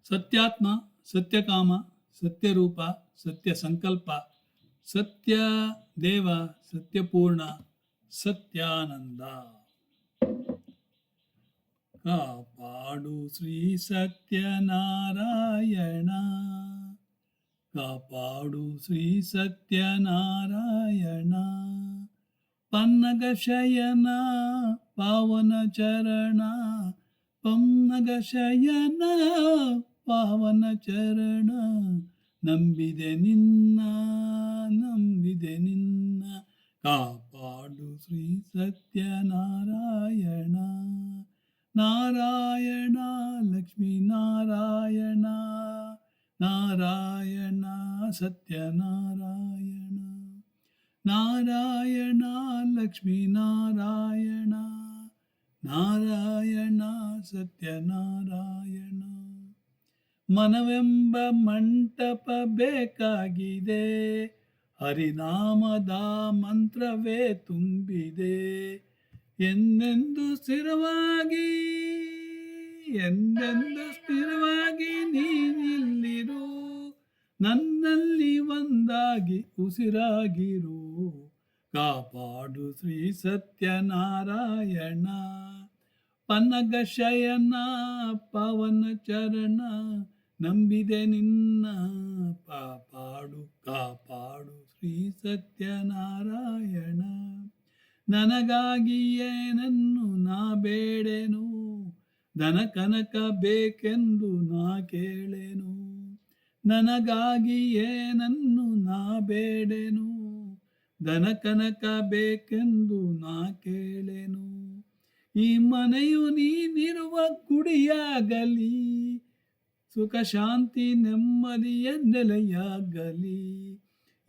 ಸತ್ಯಾತ್ಮ, ಸತ್ಯಕಾಮ, ಸತ್ಯರೂಪ, ಸತ್ಯ ಸಂಕಲ್ಪ, ಸತ್ಯ ದೇವ, ಸತ್ಯಪೂರ್ಣ, ಸತ್ಯಾನಂದ. ಕಾಪಾಡು ಶ್ರೀ ಸತ್ಯನಾರಾಯಣ, ಕಾಪಾಡು ಶ್ರೀ ಸತ್ಯನಾರಾಯಣ. ಪನ್ನಗ ಶಯನ ಪಾವನ ಚರಣ, ಪನ್ನಗ ಶಯನ ಪಾವನ ಚರಣ. ನಂಬಿದೆ ನಿನ್ನ, ನಂಬಿದೆ ನಿನ್ನ. ಕಾಪಾಡು ಶ್ರೀ ಸತ್ಯನಾರಾಯಣ. ನಾರಾಯಣ ಲಕ್ಷ್ಮೀ ನಾರಾಯಣ, ನಾರಾಯಣ ಸತ್ಯನಾರಾಯಣ. ನಾರಾಯಣ ಲಕ್ಷ್ಮೀ ನಾರಾಯಣ, ನಾರಾಯಣ ಸತ್ಯನಾರಾಯಣ. ಮನವೆಂಬ ಮಂಟಪ ಬೇಕಾಗಿದೆ, ಹರಿನಾಮದ ಮಂತ್ರವೇ ತುಂಬಿದೆ. ಎಂದೆಂದು ಸ್ಥಿರವಾಗಿ, ಎಂದೆಂದು ಸ್ಥಿರವಾಗಿ ನೀನಿಲ್ಲಿರು, ನನ್ನಲ್ಲಿ ಒಂದಾಗಿ ಉಸಿರಾಗಿರು. ಕಾಪಾಡು ಶ್ರೀ ಸತ್ಯನಾರಾಯಣ. ಪನ್ನಗ ಶಯನ ಪವನ ಚರಣ, ನಂಬಿದೆ ನಿನ್ನ. ಕಾಪಾಡು ಕಾಪಾಡು ಶ್ರೀ ಸತ್ಯನಾರಾಯಣ. ನನಗಾಗಿಯೇ ನನ್ನು ನಾ ಬೇಡೆನು, ಧನ ಕನಕ ಬೇಕೆಂದು ನಾ ಕೇಳೆನು. ನನಗಾಗಿಯೇ ನನ್ನು ನಾ ಬೇಡೆನು, ಧನ ಕನಕ ಬೇಕೆಂದು ನಾ ಕೇಳೆನು. ಈ ಮನೆಯು ನೀನಿರುವ ಗುಡಿಯಾಗಲಿ, ಸುಖ ಶಾಂತಿ ನೆಮ್ಮದಿಯ ನೆಲೆಯಾಗಲಿ.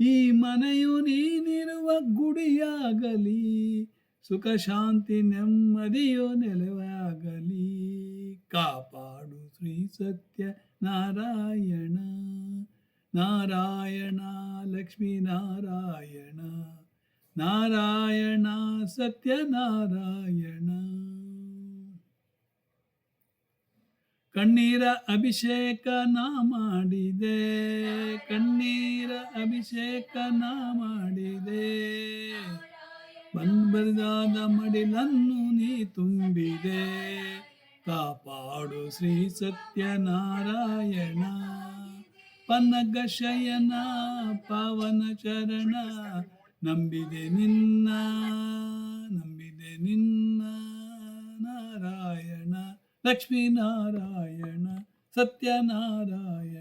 ಈ ಮನೆಯು ನೀನಿರುವ ಗುಡಿಯಾಗಲಿ, ಸುಖ ಶಾಂತಿ ನೆಮ್ಮದಿಯು ನೆಲೆಯಾಗಲಿ. ಕಾಪಾಡು ಶ್ರೀ ಸತ್ಯ ನಾರಾಯಣ, ನಾರಾಯಣ ಲಕ್ಷ್ಮೀ ನಾರಾಯಣ, ನಾರಾಯಣ ಸತ್ಯನಾರಾಯಣ. ಕಣ್ಣೀರ ಅಭಿಷೇಕ ನಾ ಮಾಡಿದೆ, ಕಣ್ಣೀರ ಅಭಿಷೇಕ ನಾ ಮಾಡಿದೆ. ಬರಿದಾದ ಮಡಿಲನ್ನು ನೀ ತುಂಬಿದೆ. ಕಾಪಾಡು ಶ್ರೀ ಸತ್ಯನಾರಾಯಣ. ಪನ್ನಗ ಶಯನ ಪಾವನ ಚರಣ, ನಂಬಿದೆ ನಿನ್ನ, ನಂಬಿದೆ ನಿನ್ನ. ನಾರಾಯಣ ಲಕ್ಷ್ಮೀ ನಾರಾಯಣ ಸತ್ಯನಾರಾಯಣ.